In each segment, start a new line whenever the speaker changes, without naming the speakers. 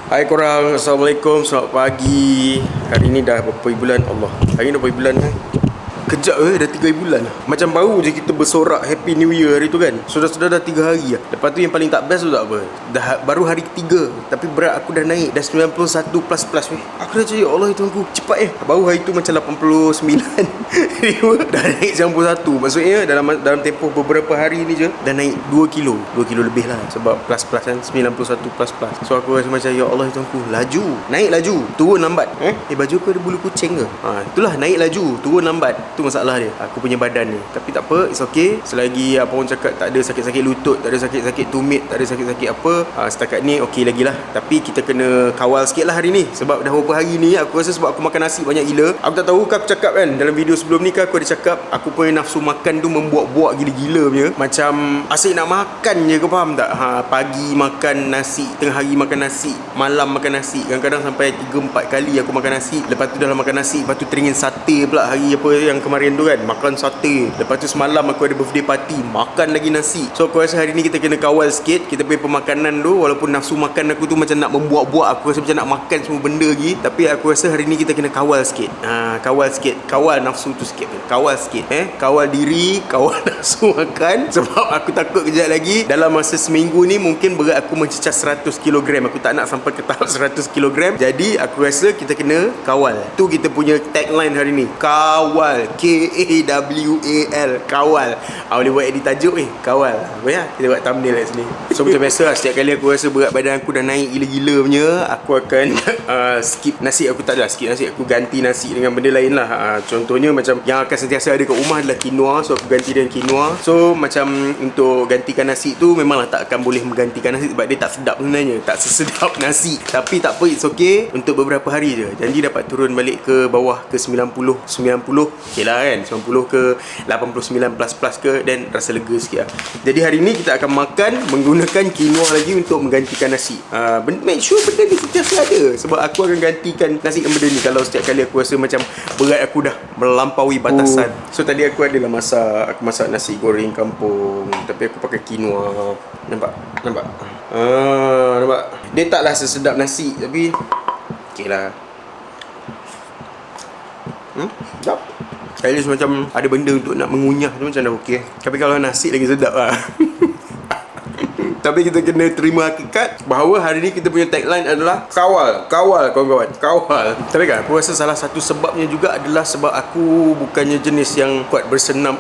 Hai korang, Assalamualaikum, selamat pagi. Hari ni dah berapa bulan Allah. Hari ni dah berapa bulan kan? Kejap dah 3 bulan lah. Macam baru je kita bersorak Happy New Year hari tu kan. Sudah-sudah dah 3 hari lah. Lepas tu yang paling tak best tu tak apa, baru hari ketiga tapi berat aku dah naik. Dah 91 plus weh. Aku dah cakap, ya Allah itu aku cepat baru hari tu macam 89 dah naik 91. Maksudnya dalam tempoh beberapa hari ni je dah naik 2 kilo lebih lah. Sebab plus kan 91 plus. So aku rasa macam, ya Allah itu aku naik laju, turun lambat. Baju aku ada bulu kucing ke? Itulah, naik laju, turun lambat. Tu masalah dia, aku punya badan ni. Tapi tak apa, it's okay. Selagi apa orang cakap, tak ada sakit-sakit lutut, tak ada sakit-sakit tumit, tak ada sakit-sakit apa, setakat ni okey lagi lah. Tapi kita kena kawal sikit lah hari ni. Sebab dah beberapa hari ni aku rasa sebab aku makan nasi banyak gila. Aku tak tahu kan, aku cakap kan dalam video sebelum ni kan, aku ada cakap aku punya nafsu makan tu membuak-buak gila-gila punya. Macam asyik nak makan je, kau faham tak? Pagi makan nasi, tengah hari makan nasi, malam makan nasi. Kadang-kadang sampai 3-4 kali aku makan nasi. Lepas tu dah makan nasi, lepas tu teringin sate pula hari apa yang kemarin tu kan, makan sate. Lepas tu semalam aku ada birthday party, makan lagi nasi. So aku rasa hari ni kita kena kawal sikit kita punya pemakanan tu. Walaupun nafsu makan aku tu macam nak membuak-buak, aku rasa macam nak makan semua benda lagi, tapi aku rasa hari ni kita kena kawal sikit. Kawal nafsu tu sikit. Kawal sikit kawal diri, kawal nafsu makan. Sebab aku takut kejap lagi dalam masa seminggu ni mungkin berat aku mencecah 100 kg. Aku tak nak sampai ke tahap 100 kg. Jadi aku rasa kita kena kawal. Tu kita punya tagline hari ni, kawal. Kawal. Kawal. Boleh buat edit tajuk kawal. Apa ya? Kita buat thumbnail kat sini. So macam biasa, setiap kali aku rasa berat badan aku dah naik gila-gila punya, aku akan skip nasi. Aku tak ada skip nasi, aku ganti nasi dengan benda lain lah. Contohnya macam yang akan sentiasa ada kat rumah adalah quinoa. So aku ganti dengan quinoa. So macam untuk gantikan nasi tu memanglah tak akan boleh menggantikan nasi, sebab dia tak sedap sebenarnya, tak sesedap nasi. Tapi tak apa, it's okay. Untuk beberapa hari je, janji dapat turun balik ke bawah ke 90 okay lah kan, 90 ke 89 plus ke, dan rasa lega sikit lah. Jadi hari ni kita akan makan menggunakan quinoa lagi untuk menggantikan nasi. Make sure benda ni sentiasa ada, sebab aku akan gantikan nasi dengan benda ni kalau setiap kali aku rasa macam berat aku dah melampaui batasan. So tadi aku adalah aku masak nasi goreng kampung, tapi aku pakai quinoa. Nampak? Nampak? Dia taklah sesedap nasi, tapi okey lah. Sedap. At least macam ada benda untuk nak mengunyah tu, macam dah okey. Tapi kalau nasi lagi sedap lah. Tapi kita kena terima hakikat bahawa hari ni kita punya tagline adalah kawal kawan-kawan, kawal. Tapi kan aku rasa salah satu sebabnya juga adalah sebab aku bukannya jenis yang kuat bersenam,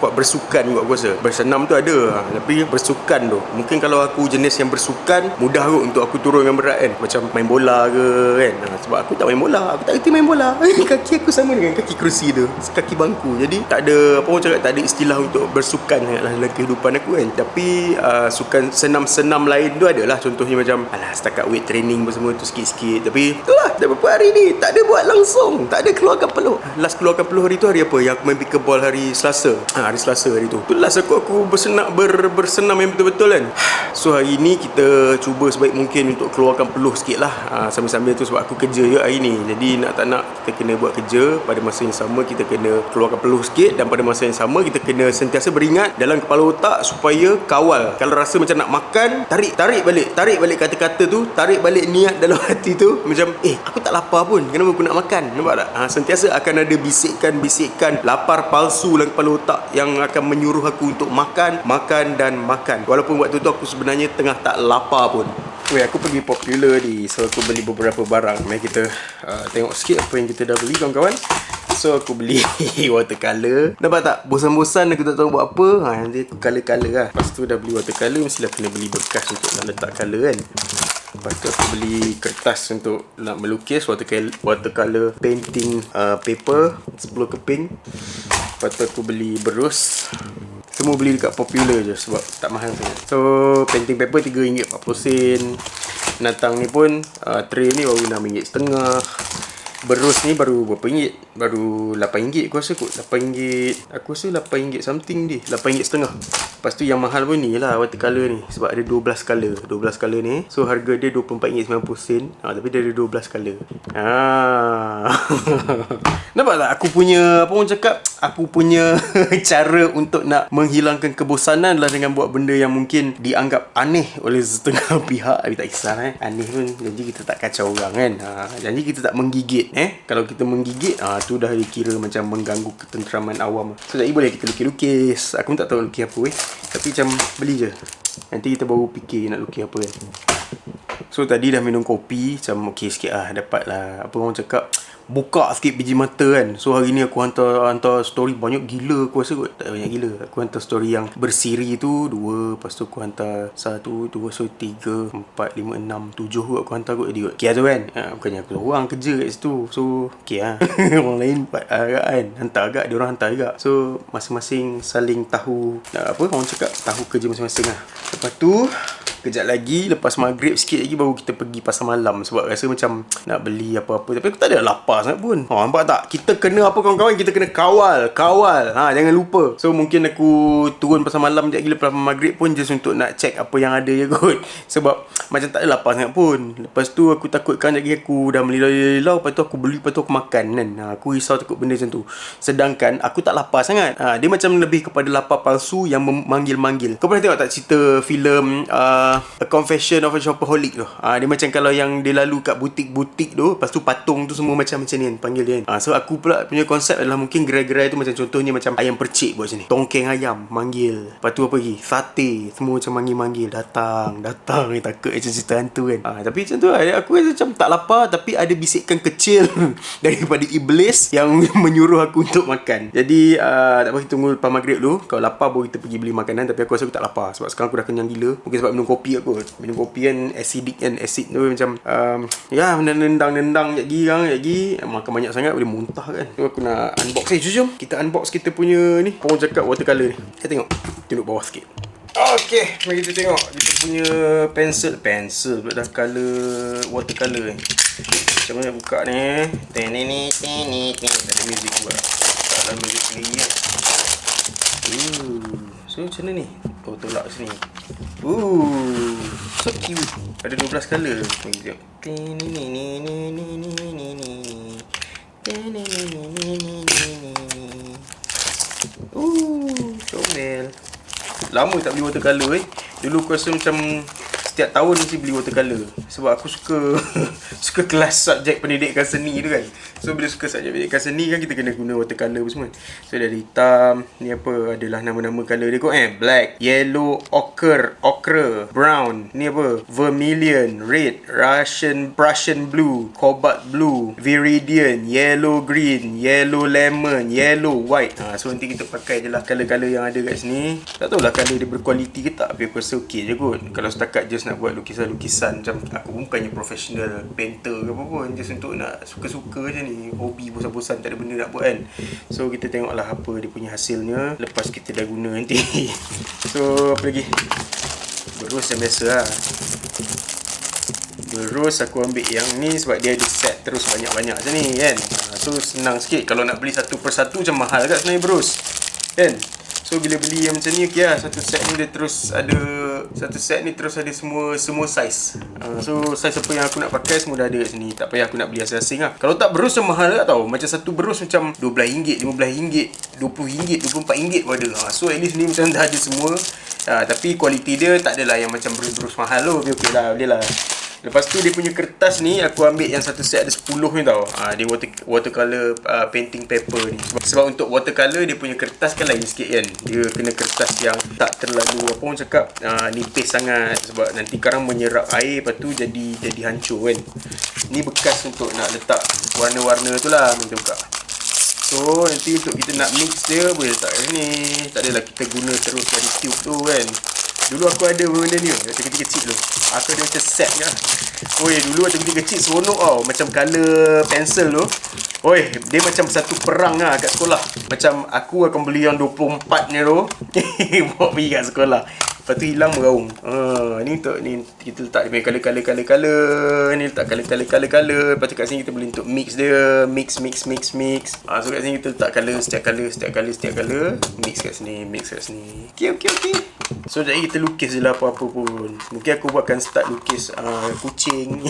kuat bersukan juga. Aku rasa bersenam tu ada, tapi bersukan tu mungkin kalau aku jenis yang bersukan, mudah kot untuk aku turunkan berat kan. Macam main bola ke kan. Sebab aku tak main bola, aku tak reti main bola. Kaki aku sama dengan kaki kerusi tu, kaki bangku. Jadi tak ada, apa orang cakap, tak ada istilah untuk bersukan dalam kehidupan aku kan. Tapi sukan senam-senam lain tu adalah, contohnya macam setakat weight training semua tu sikit-sikit. Tapi itulah, dah beberapa hari ni tak ada buat langsung, tak ada keluarkan peluh. Last keluarkan peluh hari tu hari apa? Yang aku main pickleball hari Selasa. Hari Selasa hari tu. Tu last aku bersenam yang betul-betul kan. So hari ni kita cuba sebaik mungkin untuk keluarkan peluh sikit lah. Sambil-sambil tu sebab aku kerja je hari ni. Jadi nak tak nak kita kena buat kerja. Pada masa yang sama kita kena keluarkan peluh sikit. Dan pada masa yang sama kita kena sentiasa beringat dalam kepala otak supaya kawal. Kalau rasa macam nak makan, tarik balik kata-kata tu, tarik balik niat dalam hati tu. Macam aku tak lapar pun, kenapa aku nak makan? Nampak tak? Sentiasa akan ada bisikan lapar palsu dalam kepala otak yang akan menyuruh aku untuk makan. Walaupun waktu tu aku sebenarnya tengah tak lapar pun. Aku pergi Popular ni, so aku beli beberapa barang. Mari kita tengok sikit apa yang kita dah beli kawan-kawan. So aku beli watercolor. Nampak tak? Bosan-bosan aku tak tahu buat apa. Nanti aku color lah. Lepas tu dah beli watercolor, mestilah kena beli bekas untuk nak letak color kan. Lepas tu aku beli kertas untuk nak melukis, watercolor painting paper 10 keping. Lepas tu aku beli berus. Semua beli dekat Popular je sebab tak mahal sangat. So painting paper RM3.40. Penatang ni pun tray ni baru RM6.50. Berus ni baru berapa ringgit? Baru RM8 aku rasa kot. RM8. Aku rasa RM8 something dia. RM8.50. Lepas tu yang mahal pun ni lah watercolor ni. Sebab ada 12 color. 12 color ni. So harga dia RM24.90. Tapi dia ada 12 color. Nampak tak aku punya, apa orang cakap, aku punya cara untuk nak menghilangkan kebosanan lah dengan buat benda yang mungkin dianggap aneh oleh setengah pihak. Tapi tak kisah aneh pun janji kita tak kacau orang kan. Janji kita tak menggigit. Kalau kita menggigit, tu dah dikira macam mengganggu ketenteraman awam. So jadi boleh kita lukis-lukis. Aku pun tak tahu lukis apa tapi macam beli je. Nanti kita baru fikir nak lukis apa kan. So tadi dah minum kopi, macam okey sikit lah. Dapat lah, apa orang cakap, buka sikit biji mata kan. So hari ni aku hantar story banyak gila aku rasa kot. Tak banyak gila. Aku hantar story yang bersiri tu 2. Lepas tu aku hantar 1, 2, so 3, 4, 5, 6, 7 kot aku hantar kot. Jadi kot okay tu kan. Bukannya aku seorang kerja kat situ. So okay lah. Orang lain buat agak kan. Hantar agak, diorang hantar agak. So masing-masing saling tahu, apa orang cakap, tahu kerja masing-masing lah. Lepas tu kejap lagi, lepas maghrib sikit lagi baru kita pergi pasar malam. Sebab rasa macam nak beli apa-apa. Tapi aku tak ada lapar sangat pun. Nampak tak? Kita kena apa kawan-kawan? Kita kena kawal. Jangan lupa. So mungkin aku turun pasar malam sekejap lagi lepas maghrib pun, just untuk nak check apa yang ada je kot. Sebab macam tak ada lapar sangat pun. Lepas tu aku takutkan sekejap lagi aku dah melilau-lilau. Lepas tu aku beli, lepas tu aku makan kan. Aku risau takut benda macam tu. Sedangkan aku tak lapar sangat. Dia macam lebih kepada lapar palsu yang memanggil-manggil. Kau pernah tengok tak cerita filem A Confession of a Shopaholic tu? Dia macam kalau yang dia lalu kat butik-butik tu, lepas tu patung tu semua macam ni kan, panggil dia kan. So aku pula punya konsep adalah mungkin gerai-gerai tu macam contohnya macam ayam percik buat macam ni. Tongkeng ayam manggil. Lepas tu apa lagi? Sate. Semua macam manggil-manggil. Datang. Takut macam cerita hantu kan. Tapi macam tu lah. Aku rasa macam tak lapar, tapi ada bisikan kecil daripada iblis yang menyuruh aku untuk makan. Jadi tak apa, kita tunggu lepas maghrib dulu. Kalau lapar baru kita pergi beli makanan. Tapi aku rasa aku tak lapar sebab sekarang aku dah kenyang gila. Mungkin sebab minum kopi aku. Minum kopi kan acidic kan. Acid tu macam ya nendang-nendang lagi makan banyak sangat boleh muntah kan. So aku nak unbox. Jom kita unbox kita punya ni, orang cakap watercolor ni. Kita tengok. Tunduk bawah sikit. Okay, mari kita tengok kita punya pensel pula dah color watercolor ni. Macam mana buka ni? Tak ada music pula. Tak ada music sendiri kan. So macam mana ni? Tolak sini. So cute. Ada 12 color. Mari tengok. Comel. Lama tak beli watercolor Dulu aku rasa macam setiap tahun mesti beli watercolor. Sebab aku suka kelas subjek pendidikan seni tu kan. So bila suka subjek pendidikan seni kan, kita kena guna watercolor semua. So dari hitam, ni apa, adalah nama-nama color dia kot black, yellow, ochre, brown, ni apa, vermilion, red, Prussian blue, cobalt blue, viridian, yellow green, yellow lemon, yellow white. So nanti kita pakai je lah color-color yang ada kat sini. Tak tahulah color dia berkualiti ke tak, tapi aku rasa okey je kot. Kalau setakat just nak buat lukisan-lukisan, macam aku pun bukannya professional painter ke apa pun, just untuk nak suka-suka je ni, hobi bosan-bosan tak ada benda nak buat kan. So kita tengoklah apa dia punya hasilnya lepas kita dah guna nanti. So apa lagi, berus yang biasa lah. Berus aku ambil yang ni sebab dia ada set terus banyak-banyak macam ni kan. So senang sikit. Kalau nak beli satu persatu macam mahal kat sebenarnya berus kan. So bila beli yang macam ni, okey lah, satu set ni dia terus ada, satu set ni terus ada semua saiz. So saiz apa yang aku nak pakai semua dah ada kat sini. Tak payah aku nak beli asing-asing lah. Kalau tak, berus macam mahal tak tau. Macam satu berus macam RM12, RM15, RM20, RM24 pun ada. So at least ni macam dah ada semua. Tapi kualiti dia tak adalah yang macam berus-berus mahal tu. Okey lah, boleh lah. Lepas tu dia punya kertas ni aku ambil yang satu set ada 10 ni tau. Dia watercolor painting paper ni. Sebab untuk watercolor dia punya kertas kan lain sikit kan. Dia kena kertas yang tak terlalu apa orang cakap nipis sangat, sebab nanti karang menyerap air, lepas tu jadi hancur kan. Ni bekas untuk nak letak warna-warna tu lah. Kita buka. So nanti untuk kita nak mix dia boleh letak kat sini. Tak adalah kita guna terus dari tube tu kan. Dulu aku ada benda ni, waktu kecil-kecil tu. Aku ada macam set je. Dulu waktu kecil-kecil seronok tau. Macam colour pensel tu. Dia macam satu perang lah kat sekolah. Macam aku akan beli yang 24 ni tu. Bawa pergi kat sekolah. Lepas tu hilang meraung. Ni untuk ni kita letak dia punya colour. Ni letak colour. Lepas tu kat sini kita boleh untuk mix dia. Mix. So kat sini kita letak colour, setiap colour. Mix kat sini. Okay. So jadi kita lukis je lah apa-apa pun. Mungkin aku akan start lukis kucing.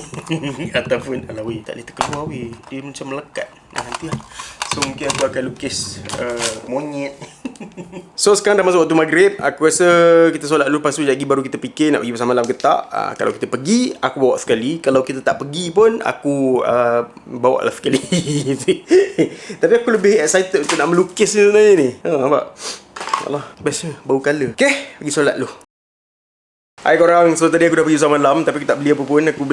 Ataupun alah weh, tak boleh terkeluar weh. Dia macam melekat. Nanti lah. So mungkin aku akan lukis monyet. So sekarang dah masuk waktu maghrib. Aku rasa kita solat dulu, lepas tu lagi baru kita fikir nak pergi pasar malam ke tak. Kalau kita pergi, aku bawa sekali. Kalau kita tak pergi pun, aku bawa lah sekali. Tapi aku lebih excited untuk nak melukis sebenarnya ni. Nampak? Alah, bestnya bau colour. Okay, pergi solat dulu. Hai korang, so tadi aku dah pergi pasar malam, tapi aku tak beli apa pun. Aku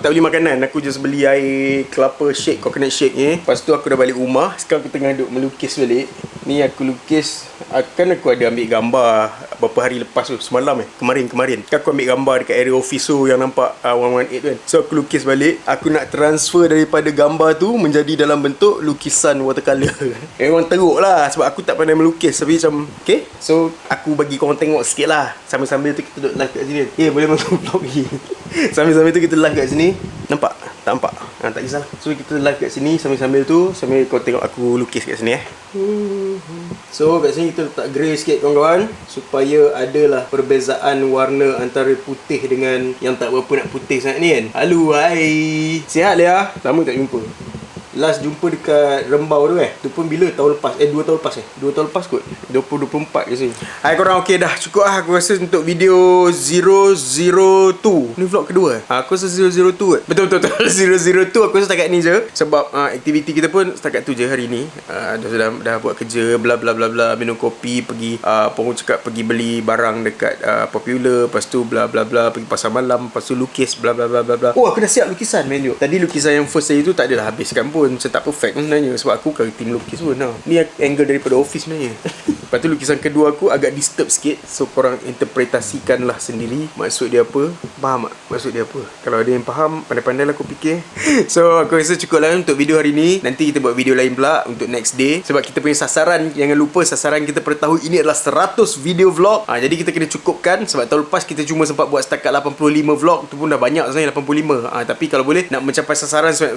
tak beli makanan. Aku just beli air kelapa shake, coconut shake ni. Lepas tu aku dah balik rumah. Sekarang aku tengah duk melukis balik. Ni aku lukis, kan aku ada ambil gambar beberapa hari lepas tu, semalam kemarin kan aku ambil gambar dekat area office tu yang nampak 118 kan. So aku lukis balik. Aku nak transfer daripada gambar tu menjadi dalam bentuk lukisan watercolour. Memang teruk lah sebab aku tak pandai melukis. Tapi macam, okay, so aku bagi korang tengok sikit lah. Sambil-sambil tu kita duduk live kat sini. Boleh masuk vlog lagi. Sambil-sambil tu kita live kat sini. Nampak? Tak nampak? Tak kisahlah. So kita live kat sini sambil-sambil kau tengok aku lukis kat sini So kat sini kita letak grey sikit kawan-kawan, supaya adalah perbezaan warna antara putih dengan yang tak berapa nak putih sangat ni kan. Halo, hai. Sihat Lia? Lama tak jumpa. Last jumpa dekat Rembau tu tu pun bila? Tahun lepas 2 tahun lepas 2 tahun lepas kot, 2024 ke sini. Hai korang, okey dah cukup lah aku rasa untuk video 002. Ni vlog kedua aku rasa 002 kot. Betul 002 aku rasa setakat ni je. Sebab aktiviti kita pun setakat tu je hari ni. Dah buat kerja bla bla bla bla, minum kopi, pergi Pongong cakap pergi beli barang dekat Popular, lepas tu bla bla bla, pergi pasar malam, lepas tu lukis bla bla bla bla bla. Oh, aku dah siap lukisan menu. Tadi lukisan yang first tadi tu tak adalah habiskan pun. Macam tak perfect sebenarnya sebab aku kan tim lukis pun. Ni angle daripada office sebenarnya. Lepas tu lukisan kedua aku agak disturb sikit. So korang interpretasikanlah sendiri maksud dia apa. Faham tak maksud dia apa? Kalau ada yang faham, pandai-pandai lah aku fikir. So aku rasa cukup lah untuk video hari ni. Nanti kita buat video lain pula untuk next day. Sebab kita punya sasaran, jangan lupa sasaran kita pada tahun ini adalah 100 video vlog. Jadi kita kena cukupkan. Sebab tahun lepas kita cuma sempat buat setakat 85 vlog. Tu pun dah banyak sebenarnya 85. Tapi kalau boleh nak mencapai sasaran 100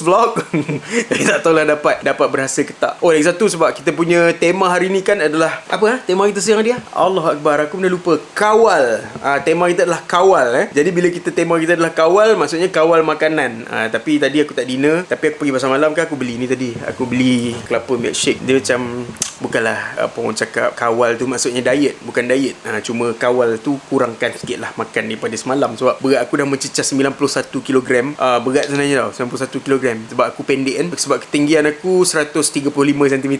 vlog. Tapi tak tahulah dapat berhasil ke tak. Oh, lagi satu sebab kita punya tema hari ni kan adalah apa tema kita siang dia? Allah Akbar, aku dah lupa. Kawal. Tema kita adalah kawal Jadi bila tema kita adalah kawal, maksudnya kawal makanan. Tapi tadi aku tak dinner, tapi aku pergi pasar malam kan, aku beli ni tadi. Aku beli kelapa milkshake. Dia macam bukanlah apa orang cakap kawal tu maksudnya diet, bukan diet. Cuma kawal tu kurangkan sikit lah makan daripada semalam. Sebab berat aku dah mencecah 91 kg. Berat sebenarnya tau, 91 kg. Sebab aku pendek kan. Sebab ketinggian aku 135 cm.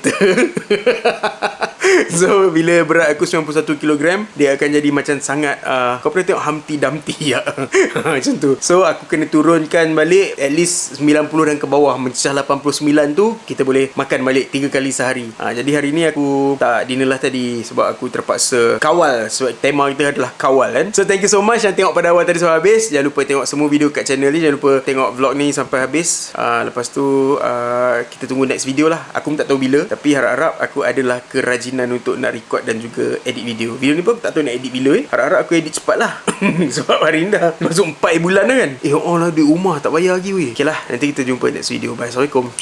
So bila berat aku 91 kg, dia akan jadi macam sangat kau pernah tengok Humpty Dumpty ya? Macam tu. So aku kena turunkan balik at least 90 dan ke bawah. Mencecah 89 tu kita boleh makan balik 3 kali sehari. Jadi hari ni aku tak dinner lah tadi sebab aku terpaksa kawal. Sebab tema kita adalah kawal kan. So thank you so much yang tengok pada awal tadi sampai habis. Jangan lupa tengok semua video kat channel ni. Jangan lupa tengok vlog ni sampai habis. Lepas tu kita tunggu next video lah. Aku pun tak tahu bila, tapi harap-harap aku adalah kerajinan untuk nak record dan juga edit video. Video ni pun tak tahu nak edit bila Harap-harap aku edit cepat lah. Sebab hari ni dah masuk 4 bulan dah kan. Allah duit rumah tak bayar lagi weh. Okay lah, nanti kita jumpa next video. Bye. Assalamualaikum.